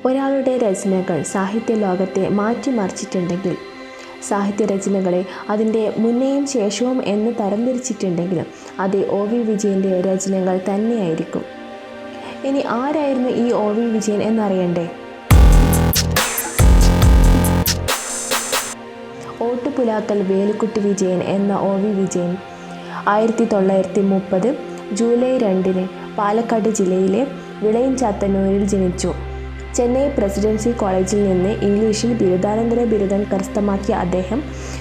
ഒരാളുടെ രചനകൾ സാഹിത്യ ലോകത്തെ മാറ്റിമറിച്ചിട്ടുണ്ടെങ്കിൽ, സാഹിത്യരചനകളെ അതിൻ്റെ മുന്നേയും ശേഷവും എന്ന് തരംതിരിച്ചിട്ടുണ്ടെങ്കിൽ അത് ഒ.വി. വിജയൻ്റെ രചനകൾ തന്നെയായിരിക്കും. ഇനി ആരായിരുന്നു ഈ ഒ.വി. വിജയൻ എന്നറിയണ്ടേ? ഓട്ടുപുലാക്കൽ വേലുക്കുട്ടി വിജയൻ എന്ന ഒ.വി. വിജയൻ 1930 ജൂലൈ 2 പാലക്കാട് ജില്ലയിലെ വിളയം ചാത്തന്നൂരിൽ ജനിച്ചു. ചെന്നൈ പ്രസിഡൻസി കോളേജിൽ നിന്ന് ഇംഗ്ലീഷിൽ ബിരുദാനന്തര ബിരുദം കരസ്ഥമാക്കിയ അദ്ദേഹം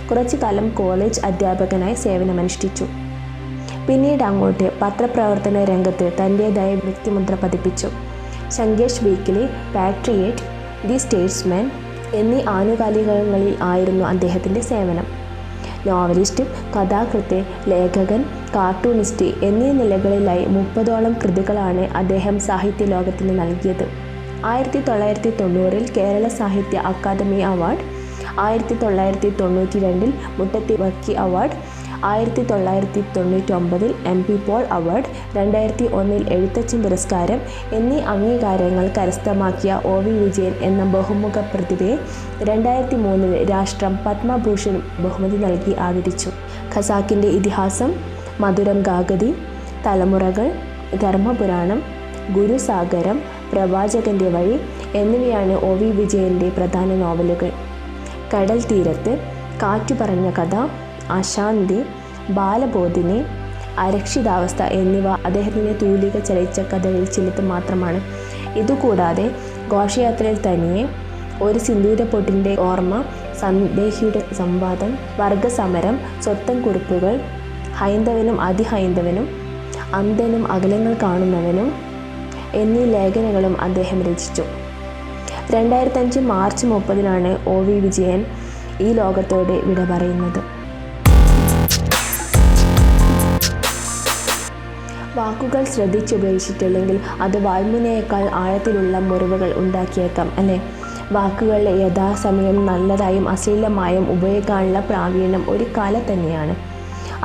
കുറച്ചു കാലം കോളേജ് അധ്യാപകനായി സേവനമനുഷ്ഠിച്ചു. പിന്നീട് അങ്ങോട്ട് പത്രപ്രവർത്തന രംഗത്ത് തൻ്റേതായ വ്യക്തിമുദ്ര പതിപ്പിച്ചു. Shankesh weekly, patriot, the statesman എന്നീ ആനുകാലികങ്ങളിൽ ആയിരുന്നു അദ്ദേഹത്തിൻ്റെ സേവനം. നോവലിസ്റ്റ്, കഥാകൃത്ത്, ലേഖകൻ, കാർട്ടൂണിസ്റ്റ് എന്നീ നിലകളിലായി 30ഓളം കൃതികളാണ് അദ്ദേഹം സാഹിത്യ ലോകത്തിന് നൽകിയത്. 1990 Kerala Sahitya Akademi award, 1992 Muttathu Varkey award, 1999 MP. Paul award, 2001 Ezhuthachan പുരസ്കാരം എന്നീ അംഗീകാരങ്ങൾ കരസ്ഥമാക്കിയ ഒ.വി. വിജയൻ എന്ന ബഹുമുഖ പ്രതിഭയെ 2003 രാഷ്ട്രം പത്മഭൂഷൺ ബഹുമതി നൽകി ആദരിച്ചു. ഖസാക്കിൻ്റെ ഇതിഹാസം, മധുരം ഗാഗതി, തലമുറകൾ, ധർമ്മപുരാണം, ഗുരുസാഗരം, പ്രവാചകൻ്റെ വഴി എന്നിവയാണ് ഒ.വി. വിജയൻ്റെ പ്രധാന നോവലുകൾ. കടൽ തീരത്ത്, കാറ്റുപറഞ്ഞ കഥ, അശാന്തി, ബാലബോധിനി, അരക്ഷിതാവസ്ഥ എന്നിവ അദ്ദേഹത്തിൻ്റെ തൂലിക ചലിച്ച കഥകളിൽ ചിലത് മാത്രമാണ്. ഇതുകൂടാതെ ഘോഷയാത്രയിൽ തനിയെ, ഒരു സിന്ദൂരപ്പൊട്ടിൻ്റെ ഓർമ്മ, സന്ദേഹിയുടെ സംവാദം, വർഗസമരം, സ്വത്തം കുറിപ്പുകൾ, ഹൈന്ദവനും അതിഹൈന്ദവനും, അന്ധനും അകലങ്ങൾ കാണുന്നവനും എന്നീ ലേഖനങ്ങളും അദ്ദേഹം രചിച്ചു. 2005 മാർച്ച് 30 ഒ.വി. വിജയൻ ഈ ലോകത്തോട് വിട പറയുന്നത്. വാക്കുകൾ ശ്രദ്ധിച്ചുപയോഗിച്ചിട്ടില്ലെങ്കിൽ അത് വായ്മുനയേക്കാൾ ആഴത്തിലുള്ള മുറിവുകൾ ഉണ്ടാക്കിയേക്കാം, അല്ലേ? വാക്കുകളുടെ യഥാസമയം നല്ലതായും അശ്ലീലമായും ഉപയോഗിക്കാനുള്ള പ്രാവീണ്യം ഒരു കല തന്നെയാണ്.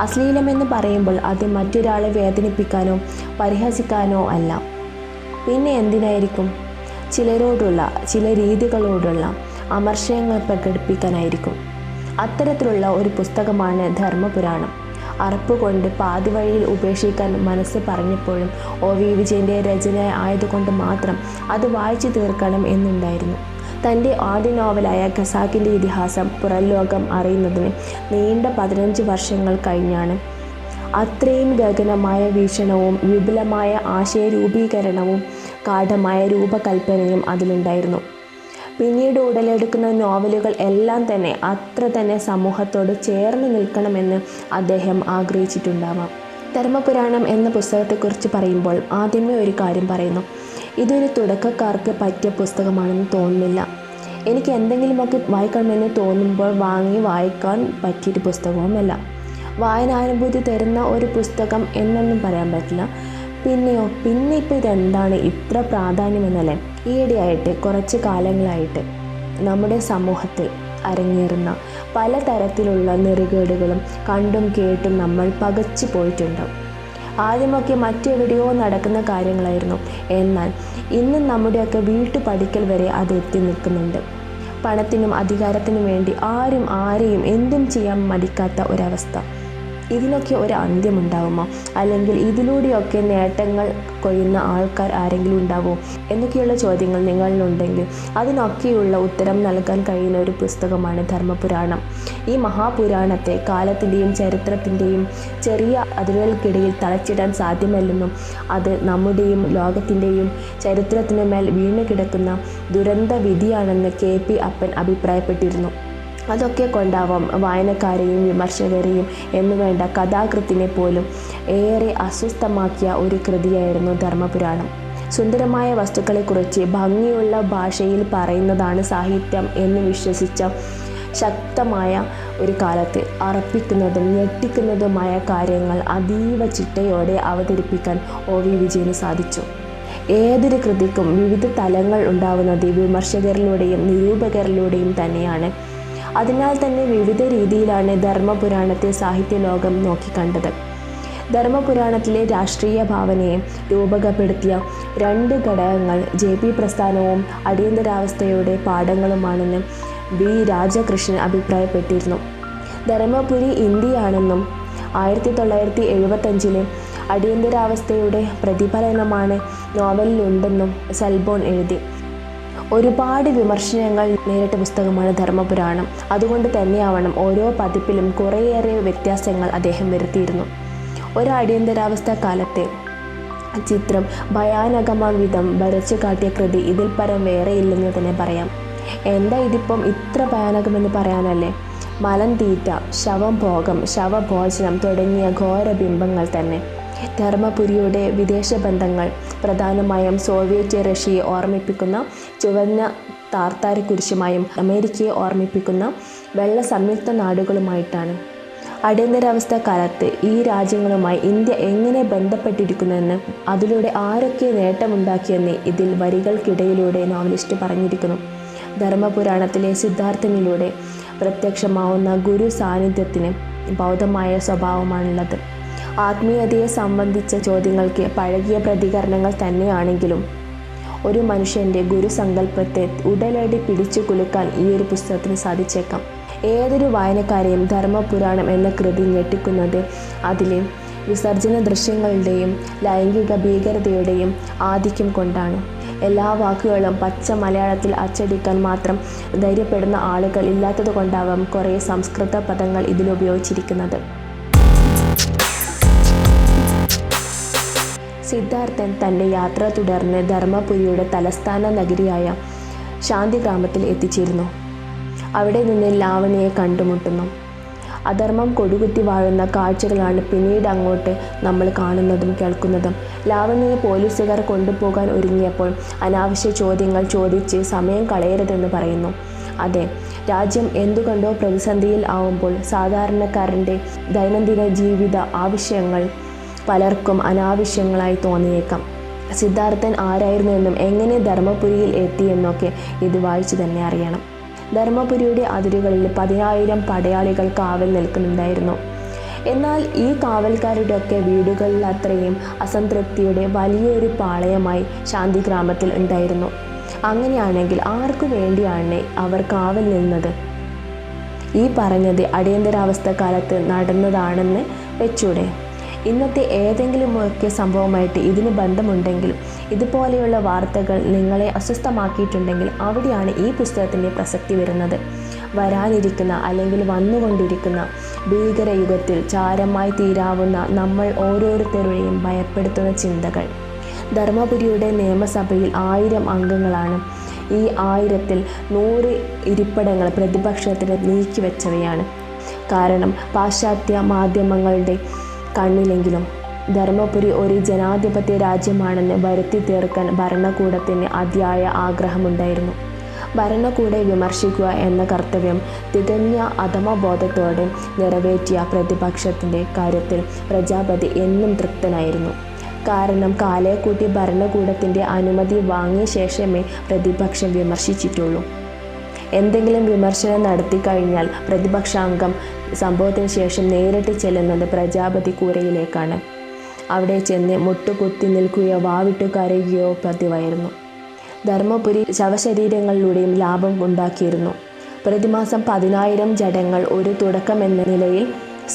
അശ്ലീലമെന്ന് പറയുമ്പോൾ അത് മറ്റൊരാളെ വേദനിപ്പിക്കാനോ പരിഹസിക്കാനോ അല്ല. പിന്നെ എന്തിനായിരിക്കും? ചിലരോടുള്ള, ചില രീതികളോടുള്ള അമർഷങ്ങൾ പ്രകടിപ്പിക്കാനായിരിക്കും. അത്തരത്തിലുള്ള ഒരു പുസ്തകമാണ് ധർമ്മപുരാണം. അറപ്പുകൊണ്ട് പാതിവഴിയിൽ ഉപേക്ഷിക്കാൻ മനസ്സ് പറഞ്ഞപ്പോഴും ഒ.വി. വിജയൻ്റെ രചന ആയതുകൊണ്ട് മാത്രം അത് വായിച്ചു തീർക്കണം എന്നുണ്ടായിരുന്നു. തൻ്റെ ആദ്യ നോവലായ ഖസാക്കിൻ്റെ ഇതിഹാസം പുറം ലോകം അറിയുന്നതിന് നീണ്ട 15 വർഷങ്ങൾ കഴിഞ്ഞാണ്. അത്രയും ഗഗനമായ വീക്ഷണവും വിപുലമായ ആശയരൂപീകരണവും ഗാഢമായ രൂപകൽപ്പനയും അതിലുണ്ടായിരുന്നു. പിന്നീട് ഉടലെടുക്കുന്ന നോവലുകൾ എല്ലാം തന്നെ അത്ര തന്നെ സമൂഹത്തോട് ചേർന്ന് നിൽക്കണമെന്ന് അദ്ദേഹം ആഗ്രഹിച്ചിട്ടുണ്ടാവാം. ധർമ്മപുരാണം എന്ന പുസ്തകത്തെക്കുറിച്ച് പറയുമ്പോൾ ആദ്യമേ ഒരു കാര്യം പറയുന്നു. ഇതൊരു തുടക്കക്കാർക്ക് പറ്റിയ പുസ്തകമാണെന്ന് തോന്നുന്നില്ല. എനിക്ക് എന്തെങ്കിലുമൊക്കെ വായിക്കണമെന്ന് തോന്നുമ്പോൾ വാങ്ങി വായിക്കാൻ പറ്റിയൊരു പുസ്തകവുമല്ല. വായനാനുഭൂതി തരുന്ന ഒരു പുസ്തകം എന്നൊന്നും പറയാൻ പറ്റില്ല. പിന്നെ ഇപ്പോൾ ഇതെന്താണ് ഇത്ര പ്രാധാന്യമെന്നല്ലേ? ഈയിടെയായിട്ട് കുറച്ച് കാലങ്ങളായിട്ട് നമ്മുടെ സമൂഹത്തിൽ അരങ്ങേറുന്ന പലതരത്തിലുള്ള നെറികേടുകളും കണ്ടും കേട്ടും നമ്മൾ പകച്ചു പോയിട്ടുണ്ടാവും. ആദ്യമൊക്കെ മറ്റെവിടെയോ നടക്കുന്ന കാര്യങ്ങളായിരുന്നു. എന്നാൽ ഇന്ന് നമ്മുടെയൊക്കെ വീട്ടുപടിക്കൽ വരെ അത് എത്തി നിൽക്കുന്നുണ്ട്. പണത്തിനും അധികാരത്തിനും വേണ്ടി ആരും ആരെയും എന്തും ചെയ്യാൻ മടിക്കാത്ത ഒരവസ്ഥ. ഇതിനൊക്കെ ഒരു അന്ത്യമുണ്ടാവുമോ? അല്ലെങ്കിൽ ഇതിലൂടെയൊക്കെ നേട്ടങ്ങൾ കൊയ്യുന്ന ആൾക്കാർ ആരെങ്കിലും ഉണ്ടാവുമോ എന്നൊക്കെയുള്ള ചോദ്യങ്ങൾ നിങ്ങളിലുണ്ടെങ്കിൽ അതിനൊക്കെയുള്ള ഉത്തരം നൽകാൻ കഴിയുന്ന ഒരു പുസ്തകമാണ് ധർമ്മപുരാണം. ഈ മഹാപുരാണത്തെ കാലത്തിൻ്റെയും ചരിത്രത്തിൻ്റെയും ചെറിയ അതിരുകൾക്കിടയിൽ തളച്ചിടാൻ സാധ്യമല്ലെന്നും അത് നമ്മുടെയും ലോകത്തിൻ്റെയും ചരിത്രത്തിനുമേൽ വീണ് കിടക്കുന്ന ദുരന്ത വിധിയാണെന്ന് കെ.പി. അപ്പൻ അഭിപ്രായപ്പെട്ടിരുന്നു. അതൊക്കെ കൊണ്ടാവാം വായനക്കാരെയും വിമർശകരെയും എന്നുവേണ്ട കഥാകൃത്തിനെ പോലും ഏറെ അസ്വസ്ഥമാക്കിയ ഒരു കൃതിയായിരുന്നു ധർമ്മപുരാണം. സുന്ദരമായ വസ്തുക്കളെക്കുറിച്ച് ഭംഗിയുള്ള ഭാഷയിൽ പറയുന്നതാണ് സാഹിത്യം എന്ന് വിശ്വസിച്ച ശക്തമായ ഒരു കാലത്ത് അറപ്പിക്കുന്നതും ഞെട്ടിക്കുന്നതുമായ കാര്യങ്ങൾ അതീവ ചിട്ടയോടെ അവതരിപ്പിക്കാൻ ഒ.വി. വിജയന് സാധിച്ചു. ഏതൊരു കൃതിക്കും വിവിധ തലങ്ങൾ ഉണ്ടാവുന്നത് വിമർശകരിലൂടെയും നിരൂപകരിലൂടെയും തന്നെയാണ്. അതിനാൽ തന്നെ വിവിധ രീതിയിലാണ് ധർമ്മപുരാണത്തെ സാഹിത്യ ലോകം നോക്കിക്കണ്ടത്. ധർമ്മപുരാണത്തിലെ രാഷ്ട്രീയ ഭാവനയെ രൂപകപ്പെടുത്തിയ 2 ഘടകങ്ങൾ JP പ്രസ്ഥാനവും അടിയന്തരാവസ്ഥയുടെ പാഠങ്ങളുമാണെന്ന് B. രാജകൃഷ്ണൻ അഭിപ്രായപ്പെട്ടിരുന്നു. ധർമ്മപുരി ഇന്ത്യയാണെന്നും 1975 അടിയന്തരാവസ്ഥയുടെ പ്രതിഫലനമാണ് നോവലിലുണ്ടെന്നും സൽബോൺ എഴുതി. ഒരുപാട് വിമർശനങ്ങൾ നേരിട്ട പുസ്തകമാണ് ധർമ്മപുരാണം. അതുകൊണ്ട് തന്നെയാവണം ഓരോ പതിപ്പിലും കുറേയേറെ വ്യത്യാസങ്ങൾ അദ്ദേഹം വരുത്തിയിരുന്നു. ഒരു അടിയന്തരാവസ്ഥ കാലത്തെ ചിത്രം ഭയാനകമാം വിധം വരച്ചു കാട്ടിയ കൃതി ഇതിൽ പരം വേറെയില്ലെന്ന് തന്നെ പറയാം. എന്താ ഇതിപ്പം ഇത്ര ഭയാനകമെന്ന് പറയാനല്ലേ? മലം തീറ്റ, ശവഭോഗം, ശവഭോജനം തുടങ്ങിയ ഘോരബിംബങ്ങൾ തന്നെ. ധർമ്മപുരിയുടെ വിദേശ ബന്ധങ്ങൾ പ്രധാനമായും സോവിയറ്റ് റഷ്യയെ ഓർമ്മിപ്പിക്കുന്ന ചുവന്ന താർത്താരി കുരിശുമായും അമേരിക്കയെ ഓർമ്മിപ്പിക്കുന്ന വെള്ള സംയുക്ത നാടുകളുമായിട്ടാണ്. അടിയന്തരാവസ്ഥ കാലത്ത് ഈ രാജ്യങ്ങളുമായി ഇന്ത്യ എങ്ങനെ ബന്ധപ്പെട്ടിരിക്കുന്നുവെന്ന്, അതിലൂടെ ആരൊക്കെ നേട്ടമുണ്ടാക്കിയെന്ന് ഇതിൽ വരികൾക്കിടയിലൂടെ നോവലിസ്റ്റ് പറഞ്ഞിരിക്കുന്നു. ധർമ്മപുരാണത്തിലെ സിദ്ധാർത്ഥനിലൂടെ പ്രത്യക്ഷമാവുന്ന ഗുരു സാന്നിധ്യത്തിന് ബൗദ്ധമായ സ്വഭാവമാണുള്ളത്. ആത്മീയതയെ സംബന്ധിച്ച ചോദ്യങ്ങൾക്ക് പഴകിയ പ്രതികരണങ്ങൾ തന്നെയാണെങ്കിലും ഒരു മനുഷ്യൻ്റെ ഗുരുസങ്കല്പത്തെ ഉടലടി പിടിച്ചു കുലുക്കാൻ ഈ ഒരു പുസ്തകത്തിന് സാധിച്ചേക്കാം. ഏതൊരു വായനക്കാരെയും ധർമ്മപുരാണം എന്ന കൃതി ഞെട്ടിക്കുന്നത് അതിലെ വിസർജന ദൃശ്യങ്ങളുടെയും ലൈംഗിക ഭീകരതയുടെയും ആധിക്യം കൊണ്ടാണ്. എല്ലാ വാക്കുകളും പച്ച മലയാളത്തിൽ അച്ചടിക്കാൻ മാത്രം ധൈര്യപ്പെടുന്ന ആളുകൾ ഇല്ലാത്തത് കൊണ്ടാവാം കുറേ സംസ്കൃത പദങ്ങൾ ഇതിലുപയോഗിച്ചിരിക്കുന്നത്. സിദ്ധാർത്ഥൻ തൻ്റെ യാത്ര തുടർന്ന് ധർമ്മപുരിയുടെ തലസ്ഥാന നഗരിയായ ശാന്തിഗ്രാമത്തിൽ എത്തിച്ചേരുന്നു. അവിടെ നിന്ന് ലാവണിയെ കണ്ടുമുട്ടുന്നു. അധർമ്മം കൊടുകുത്തി വാഴുന്ന കാഴ്ചകളാണ് പിന്നീട് അങ്ങോട്ട് നമ്മൾ കാണുന്നതും കേൾക്കുന്നതും. ലാവണിയെ പോലീസുകാർ കൊണ്ടുപോകാൻ ഒരുങ്ങിയപ്പോൾ അനാവശ്യ ചോദ്യങ്ങൾ ചോദിച്ച് സമയം കളയരുതെന്ന് പറയുന്നു. അതെ, രാജ്യം എന്തുകൊണ്ടോ പ്രതിസന്ധിയിൽ ആവുമ്പോൾ സാധാരണക്കാരൻ്റെ ദൈനംദിന ജീവിത ആവശ്യങ്ങൾ പലർക്കും അനാവശ്യങ്ങളായി തോന്നിയേക്കാം. സിദ്ധാർത്ഥൻ ആരായിരുന്നുവെന്നും എങ്ങനെ ധർമ്മപുരിയിൽ എത്തിയെന്നൊക്കെ ഇത് വായിച്ചു തന്നെ അറിയണം. ധർമ്മപുരിയുടെ അതിരുകളിൽ 10,000 പടയാളികൾ കാവൽ നിൽക്കുന്നുണ്ടായിരുന്നു. എന്നാൽ ഈ കാവൽക്കാരുടെയൊക്കെ വീടുകളിൽ അത്രയും അസംതൃപ്തിയുടെ വലിയൊരു പാളയമായി ശാന്തിഗ്രാമത്തിൽ ഉണ്ടായിരുന്നു. അങ്ങനെയാണെങ്കിൽ ആർക്കു വേണ്ടിയാണ് അവർ കാവൽ നിന്നത്? ഈ പറഞ്ഞത് അടിയന്തരാവസ്ഥ കാലത്ത് നടന്നതാണെന്ന് വെച്ചൂടെ? ഇന്നത്തെ ഏതെങ്കിലുമൊക്കെ സംഭവമായിട്ട് ഇതിന് ബന്ധമുണ്ടെങ്കിലും ഇതുപോലെയുള്ള വാർത്തകൾ നിങ്ങളെ അസ്വസ്ഥമാക്കിയിട്ടുണ്ടെങ്കിൽ അവിടെയാണ് ഈ പുസ്തകത്തിൻ്റെ പ്രസക്തി വരുന്നത്. വരാനിരിക്കുന്ന അല്ലെങ്കിൽ വന്നുകൊണ്ടിരിക്കുന്ന ഭീകരയുഗത്തിൽ ചാരമായി തീരാവുന്ന നമ്മൾ ഓരോരുത്തരുടെയും ഭയപ്പെടുത്തുന്ന ചിന്തകൾ. ധർമ്മപുരിയുടെ നിയമസഭയിൽ 1000 അംഗങ്ങളാണ്. ഈ 1000-ൽ 100 ഇരിപ്പിടങ്ങൾ പ്രതിപക്ഷത്തിന് നീക്കിവെച്ചവയാണ്. കാരണം പാശ്ചാത്യ മാധ്യമങ്ങളുടെ കണ്ണിലെങ്കിലും ധർമ്മപുരി ഒരു ജനാധിപത്യ രാജ്യമാണെന്ന് വരുത്തി തീർക്കാൻ ഭരണകൂടത്തിന് അതിയായ ആഗ്രഹമുണ്ടായിരുന്നു. ഭരണകൂടത്തെ വിമർശിക്കുക എന്ന കർത്തവ്യം തികഞ്ഞ അധമബോധത്തോടെ നിറവേറ്റിയ പ്രതിപക്ഷത്തിൻ്റെ കാര്യത്തിൽ പ്രജാപതി എന്നും തൃപ്തനായിരുന്നു. കാരണം കാലേക്കൂട്ടി ഭരണകൂടത്തിൻ്റെ അനുമതി വാങ്ങിയ ശേഷമേ പ്രതിപക്ഷം വിമർശിച്ചിട്ടുള്ളൂ. എന്തെങ്കിലും വിമർശനം നടത്തി കഴിഞ്ഞാൽ പ്രതിപക്ഷാംഗം സംഭവത്തിന് ശേഷം നേരിട്ട് ചെല്ലുന്നത് പ്രജാപതി കൂരയിലേക്കാണ്. അവിടെ ചെന്ന് മുട്ടുകുത്തി നിൽക്കുകയോ വാവിട്ടു കരയുകയോ പതിവായിരുന്നു. ധർമ്മപുരി ശവശരീരങ്ങളിലൂടെയും ലാഭം ഉണ്ടാക്കിയിരുന്നു. പ്രതിമാസം 10,000 ജഡങ്ങൾ ഒരു തുടക്കമെന്ന നിലയിൽ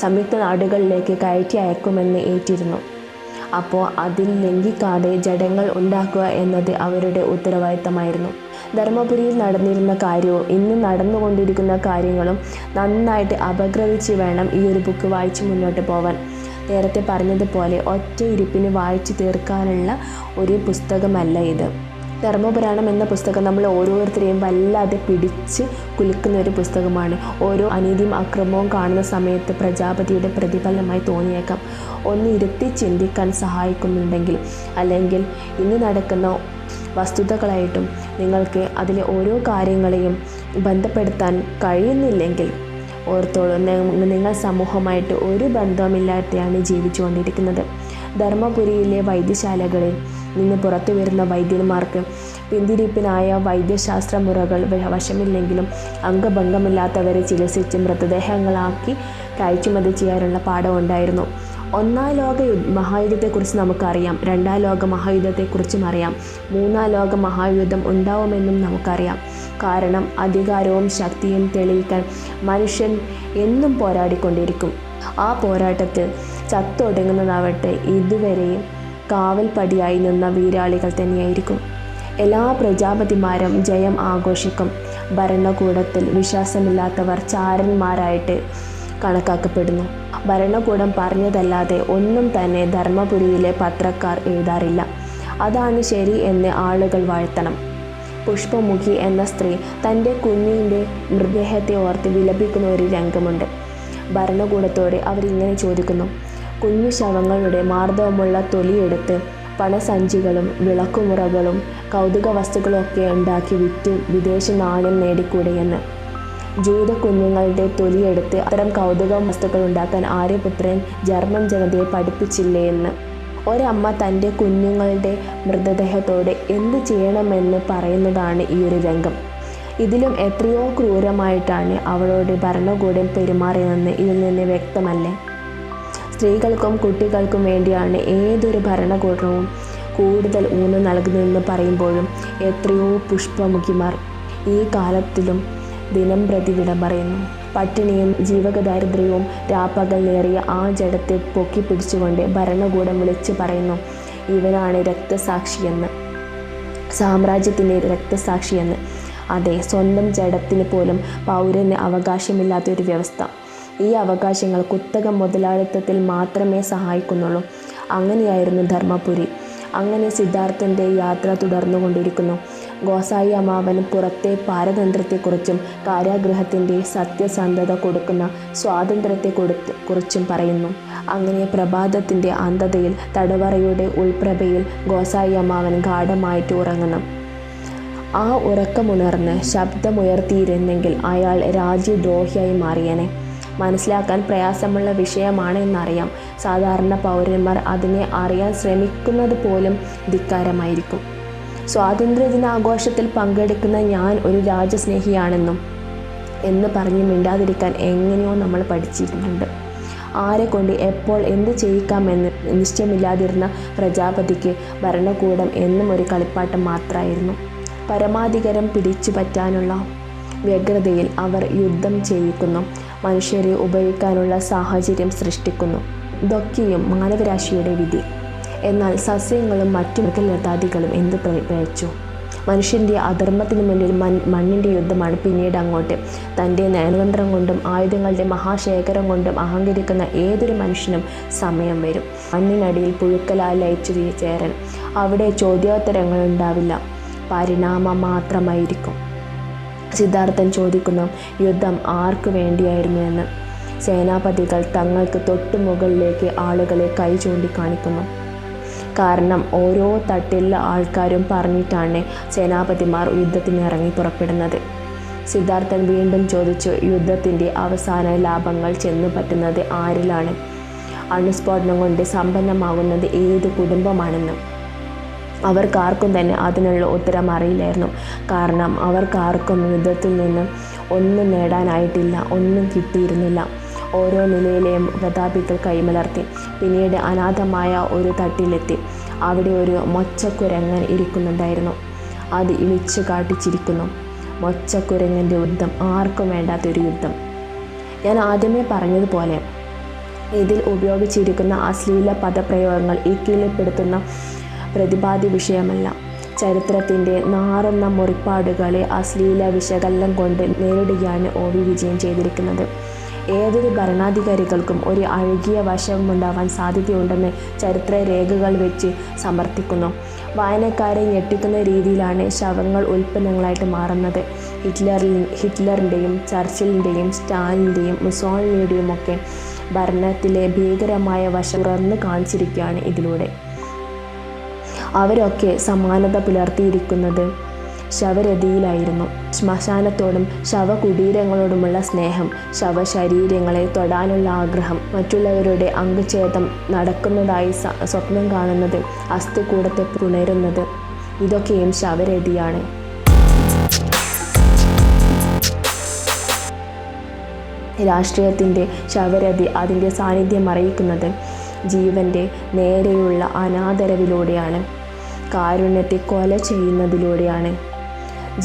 സംയുക്ത നാടുകളിലേക്ക് കയറ്റി അയക്കുമെന്ന് ഏറ്റിരുന്നു. അപ്പോൾ അതിൽ ലംഘിക്കാതെ ജഡങ്ങൾ ഉണ്ടാക്കുക എന്നത് അവരുടെ ഉത്തരവാദിത്തമായിരുന്നു. ധർമ്മപുരിയിൽ നടന്നിരുന്ന കാര്യവും ഇന്ന് നടന്നുകൊണ്ടിരിക്കുന്ന കാര്യങ്ങളും നന്നായിട്ട് അപഗ്രഥിച്ച് വേണം ഈ ഒരു ബുക്ക് വായിച്ച് മുന്നോട്ട് പോവാൻ. നേരത്തെ പറഞ്ഞതുപോലെ ഒറ്റ ഇരിപ്പിന് വായിച്ചു തീർക്കാനുള്ള ഒരു പുസ്തകമല്ല ഇത്. ധർമ്മപുരാണം എന്ന പുസ്തകം നമ്മൾ ഓരോരുത്തരെയും വല്ലാതെ പിടിച്ച് കുലുക്കുന്ന ഒരു പുസ്തകമാണ്. ഓരോ അനീതിയും അക്രമവും കാണുന്ന സമയത്ത് പ്രജാപതിയുടെ പ്രതിഫലനമായി തോന്നിയേക്കാം. ഒന്ന് ഇരുത്തി ചിന്തിക്കാൻ സഹായിക്കുന്നുണ്ടെങ്കിൽ, അല്ലെങ്കിൽ ഇന്ന് നടക്കുന്ന വസ്തുതകളായിട്ടും നിങ്ങൾക്ക് അതിലെ ഓരോ കാര്യങ്ങളെയും ബന്ധപ്പെടുത്താൻ കഴിയുന്നില്ലെങ്കിൽ ഓർത്തോളൂ, നിങ്ങൾ സമൂഹമായിട്ട് ഒരു ബന്ധവുമില്ലാതെയാണ് ജീവിച്ചുകൊണ്ടിരിക്കുന്നത്. ധർമ്മപുരിയിലെ വൈദ്യശാലകളിൽ നിന്ന് പുറത്തു വരുന്ന വൈദ്യന്മാർക്ക് പിന്തിരിപ്പിനായ വൈദ്യശാസ്ത്ര മുറകൾ വശമില്ലെങ്കിലും അംഗഭംഗമില്ലാത്തവരെ ചികിത്സിച്ച് മൃതദേഹങ്ങളാക്കി കയറ്റുമതി ചെയ്യാനുള്ള പാഠമുണ്ടായിരുന്നു. ഒന്നാം ലോക മഹായുദ്ധത്തെക്കുറിച്ച് നമുക്കറിയാം, രണ്ടാം ലോക മഹായുദ്ധത്തെക്കുറിച്ചും അറിയാം, മൂന്നാം ലോക മഹായുദ്ധം ഉണ്ടാവുമെന്നും നമുക്കറിയാം. കാരണം അധികാരവും ശക്തിയും തെളിയിക്കാൻ മനുഷ്യൻ എന്നും പോരാടിക്കൊണ്ടിരിക്കും. ആ പോരാട്ടത്തിൽ ചത്തൊടുങ്ങുന്നതാവട്ടെ ഇതുവരെയും കാവൽപ്പടിയായി നിന്ന വീരാളികൾ തന്നെയായിരിക്കും. എല്ലാ പ്രജാപതിമാരും ജയം ആഘോഷിക്കും. ഭരണകൂടത്തിൽ വിശ്വാസമില്ലാത്തവർ ചാരന്മാരായിട്ട് കണക്കാക്കപ്പെടുന്നു. ഭരണകൂടം പറഞ്ഞതല്ലാതെ ഒന്നും തന്നെ ധർമ്മപുരിയിലെ പത്രക്കാർ എഴുതാറില്ല. അതാണ് ശരി എന്ന് ആളുകൾ വാഴ്ത്തണം. പുഷ്പമുഖി എന്ന സ്ത്രീ തൻ്റെ കുഞ്ഞിൻ്റെ മൃതദേഹത്തെ ഓർത്ത് വിലപിക്കുന്ന ഒരു രംഗമുണ്ട്. ഭരണകൂടത്തോടെ അവരിങ്ങനെ ചോദിക്കുന്നു: കുഞ്ഞു ശവങ്ങളുടെ മാർദ്ദവമുള്ള തൊലിയെടുത്ത് പണസഞ്ചികളും വിളക്കുമുറകളും കൗതുക വസ്തുക്കളൊക്കെ ഉണ്ടാക്കി വിറ്റ് വിദേശ നാണ്യം നേടിക്കൂടെയെന്ന്. ജൂത കുഞ്ഞുങ്ങളുടെ തൊലിയെടുത്ത് അത്തരം കൗതുക വസ്തുക്കൾ ഉണ്ടാക്കാൻ ആര്യപുത്രൻ ജർമ്മൻ ജനതയെ പഠിപ്പിച്ചില്ലേ എന്ന്. ഒരമ്മ തൻ്റെ കുഞ്ഞുങ്ങളുടെ മൃതദേഹത്തോട് എന്ത് ചെയ്യണമെന്ന് പറയുന്നതാണ് ഈ ഒരു രംഗം. ഇതിലും എത്രയോ ക്രൂരമായിട്ടാണ് അവളോട് ഭരണകൂടം പെരുമാറിയതെന്ന് ഇതിൽ നിന്ന് വ്യക്തമല്ലേ? സ്ത്രീകൾക്കും കുട്ടികൾക്കും വേണ്ടിയാണ് ഏതൊരു ഭരണകൂടവും കൂടുതൽ ഊന്നൽ നൽകുന്നതെന്ന് പറയുമ്പോഴും എത്രയോ പുഷ്പമുഖിമാർ ഈ കാലത്തിലും ദിനം പ്രതി വിട പറയുന്നു. പട്ടിണിയും ജീവകദാരിദ്ര്യവും രാപ്പകൽ നേറിയ ആ ജഡത്തെ പൊക്കി പിടിച്ചുകൊണ്ട് ഭരണകൂടം വിളിച്ചു പറയുന്നു: ഇവനാണ് രക്തസാക്ഷിയെന്ന്, സാമ്രാജ്യത്തിൻ്റെ രക്തസാക്ഷിയെന്ന്. അതെ, സ്വന്തം ജഡത്തിന് പോലും പൗരന് അവകാശമില്ലാത്തൊരു വ്യവസ്ഥ. ഈ അവകാശങ്ങൾ കുത്തക മുതലാളിത്തത്തിൽ മാത്രമേ സഹായിക്കുന്നുള്ളൂ. അങ്ങനെയായിരുന്നു ധർമ്മപുരി. അങ്ങനെ സിദ്ധാർത്ഥൻ്റെ യാത്ര തുടർന്നുകൊണ്ടിരിക്കുന്നു. ഗോസായി അമ്മാവൻ പുറത്തെ പാരതന്ത്ര്യത്തെക്കുറിച്ചും കാരാഗൃഹത്തിൻ്റെ സത്യസന്ധത കൊടുക്കുന്ന സ്വാതന്ത്ര്യത്തെക്കുറിച്ചും പറയുന്നു. അങ്ങനെ പ്രഭാതത്തിൻ്റെ അന്ധതയിൽ തടവറയുടെ ഉൾപ്രഭയിൽ ഗോസായി അമ്മാവൻ ഗാഢമായിട്ട് ഉറങ്ങുന്നു. ആ ഉറക്കമുണർന്ന് ശബ്ദമുയർത്തിയിരുന്നെങ്കിൽ അയാൾ രാജ്യദ്രോഹിയായി മാറിയനെ. മനസ്സിലാക്കാൻ പ്രയാസമുള്ള വിഷയമാണ് എന്നറിയാം. സാധാരണ പൗരന്മാർ അതിനെ അറിയാൻ ശ്രമിക്കുന്നത് പോലും ധിക്കാരമായിരിക്കും. സ്വാതന്ത്ര്യദിനാഘോഷത്തിൽ പങ്കെടുക്കുന്ന ഞാൻ ഒരു രാജ്യസ്നേഹിയാണെന്നും എന്ന് പറഞ്ഞ് മിണ്ടാതിരിക്കാൻ എങ്ങനെയോ നമ്മൾ പഠിച്ചിട്ടുണ്ട്. ആരെക്കൊണ്ട് എപ്പോൾ എന്ത് ചെയ്യിക്കാമെന്ന് നിശ്ചയമില്ലാതിരുന്ന പ്രജാപതിക്ക് ഭരണകൂടം എന്നും ഒരു കളിപ്പാട്ടം മാത്രമായിരുന്നു. പരമാധികാരം പിടിച്ചു പറ്റാനുള്ള വ്യഗ്രതയിൽ അവർ യുദ്ധം ചെയ്യിക്കുന്നു, മനുഷ്യരെ ഉപയോഗിക്കാനുള്ള സാഹചര്യം സൃഷ്ടിക്കുന്നു. ഇതൊക്കെയും മാനവരാശിയുടെ വിധി. എന്നാൽ സസ്യങ്ങളും മറ്റു മൃഗലതാദികളും എന്ത് പിഴച്ചു? മനുഷ്യൻ്റെ അധർമ്മത്തിന് മുന്നിൽ മണ്ണിൻ്റെ യുദ്ധമാണ്. പിന്നീട് അങ്ങോട്ട് തൻ്റെ നയതന്ത്രം കൊണ്ടും ആയുധങ്ങളുടെ മഹാശേഖരം കൊണ്ടും അഹങ്കരിക്കുന്ന ഏതൊരു മനുഷ്യനും സമയം വരും. മണ്ണിനടിയിൽ പുഴുക്കലാൽ ലയിച്ചു ചേരാൻ അവിടെ ചോദ്യോത്തരങ്ങൾ ഉണ്ടാവില്ല, പരിണാമം മാത്രമായിരിക്കും. സിദ്ധാർത്ഥൻ ചോദിക്കുന്നു: യുദ്ധം ആർക്കു വേണ്ടിയായിരുന്നു എന്ന്. സേനാപതികൾ തങ്ങൾക്ക് തൊട്ടു മുകളിലേക്ക് ആളുകളെ കൈ ചൂണ്ടിക്കാണിക്കുന്നു. കാരണം ഓരോ തട്ടിലുള്ള ആൾക്കാരും പറഞ്ഞിട്ടാണ് സേനാപതിമാർ യുദ്ധത്തിന് ഇറങ്ങി പുറപ്പെടുന്നത്. സിദ്ധാർത്ഥൻ വീണ്ടും ചോദിച്ചു: യുദ്ധത്തിൻ്റെ അവസാന ലാഭങ്ങൾ ചെന്നു പറ്റുന്നത് ആരിലാണ്? അണുസ്ഫോടനം കൊണ്ട് സമ്പന്നമാകുന്നത് ഏത് കുടുംബമാണെന്ന്. അവർക്കാർക്കും തന്നെ അതിനുള്ള ഉത്തരം അറിയില്ലായിരുന്നു. കാരണം അവർക്കാർക്കും യുദ്ധത്തിൽ നിന്ന് ഒന്നും നേടാനായിട്ടില്ല, ഒന്നും കിട്ടിയിരുന്നില്ല. ഓരോ നിലയിലെയും പ്രതാപികൾ കൈമലർത്തി. പിന്നീട് അനാഥമായ ഒരു തട്ടിലെത്തി. അവിടെ ഒരു മൊച്ചക്കുരങ്ങൻ ഇരിക്കുന്നുണ്ടായിരുന്നു. അത് ഇളിച്ചു കാട്ടിച്ചിരിക്കുന്നു. മൊച്ചക്കുരങ്ങൻ്റെ യുദ്ധം, ആർക്കും വേണ്ടാത്തൊരു യുദ്ധം. ഞാൻ ആദ്യമേ പറഞ്ഞതുപോലെ ഇതിൽ ഉപയോഗിച്ചിരിക്കുന്ന അശ്ലീല പദപ്രയോഗങ്ങൾ ഈ കീഴ്പ്പെടുത്തുന്ന പ്രതിപാദ്യ വിഷയമല്ല. ചരിത്രത്തിൻ്റെ നാറുന്ന മുറിപ്പാടുകളെ അശ്ലീല വിശകലനം കൊണ്ട് നേരിടുകയാണ് OV വിജയൻ ചെയ്തിരിക്കുന്നത്. ഏതൊരു ഭരണാധികാരികൾക്കും ഒരു അഴുകിയ വശമുണ്ടാവാൻ സാധ്യതയുണ്ടെന്ന് ചരിത്ര രേഖകൾ വെച്ച് സമർത്ഥിക്കുന്നു. വായനക്കാരെ ഞെട്ടിക്കുന്ന രീതിയിലാണ് ശവങ്ങൾ ഉൽപ്പന്നങ്ങളായിട്ട് മാറുന്നത്. ഹിറ്റ്ലറിൻ്റെയും ചർച്ചിലിൻ്റെയും സ്റ്റാലിൻ്റെയും മുസോളിനിയുടെയും ഒക്കെ ഭരണത്തിലെ ഭീകരമായ വശം തുറന്നു കാണിച്ചിരിക്കുകയാണ് ഇതിലൂടെ. അവരൊക്കെ സമാനത പുലർത്തിയിരിക്കുന്നത് ശവരതിയിലായിരുന്നു. ശ്മശാനത്തോടും ശവകുടീരങ്ങളോടുമുള്ള സ്നേഹം, ശവശരീരങ്ങളെ തൊടാനുള്ള ആഗ്രഹം, മറ്റുള്ളവരുടെ അംഗഛേദം നടക്കുന്നതായി സ്വപ്നം കാണുന്നത്, അസ്ഥികൂടത്തെ പുണരുന്നത്, ഇതൊക്കെയും ശവരതിയാണ്. രാഷ്ട്രീയത്തിൻ്റെ ശവരതി അതിൻ്റെ സാന്നിധ്യം അറിയിക്കുന്നത് ജീവൻ്റെ നേരെയുള്ള അനാദരവിലൂടെയാണ്. കാരുണ്യത്തെ കൊല ചെയ്യുന്നതിലൂടെയാണ്.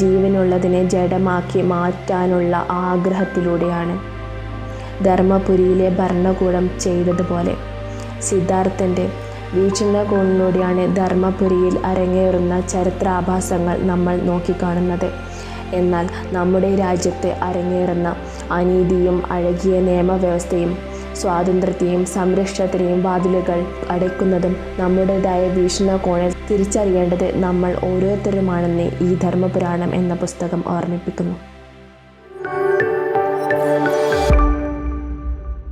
ജീവനുള്ളതിനെ ജഡമാക്കി മാറ്റാനുള്ള ആഗ്രഹത്തിലൂടെയാണ്. ധർമ്മപുരിയിലെ ഭരണകൂടം ചെയ്തതുപോലെ സിദ്ധാർത്ഥൻ്റെ വീക്ഷണകോണിലൂടെയാണ് ധർമ്മപുരിയിൽ അരങ്ങേറുന്ന ചരിത്രാഭാസങ്ങൾ നമ്മൾ നോക്കിക്കാണുന്നത്. എന്നാൽ നമ്മുടെ രാജ്യത്ത് അരങ്ങേറുന്ന അനീതിയും അഴകിയ നിയമവ്യവസ്ഥയും സ്വാതന്ത്ര്യത്തെയും സംരക്ഷണത്തിനെയും വാതിലുകൾ അടയ്ക്കുന്നതും നമ്മുടേതായ വീക്ഷണകോണിൽ തിരിച്ചറിയേണ്ടത് നമ്മൾ ഓരോരുത്തരുമാണെന്ന് ഈ ധർമ്മപുരാണം എന്ന പുസ്തകം ഓർമ്മിപ്പിക്കുന്നു.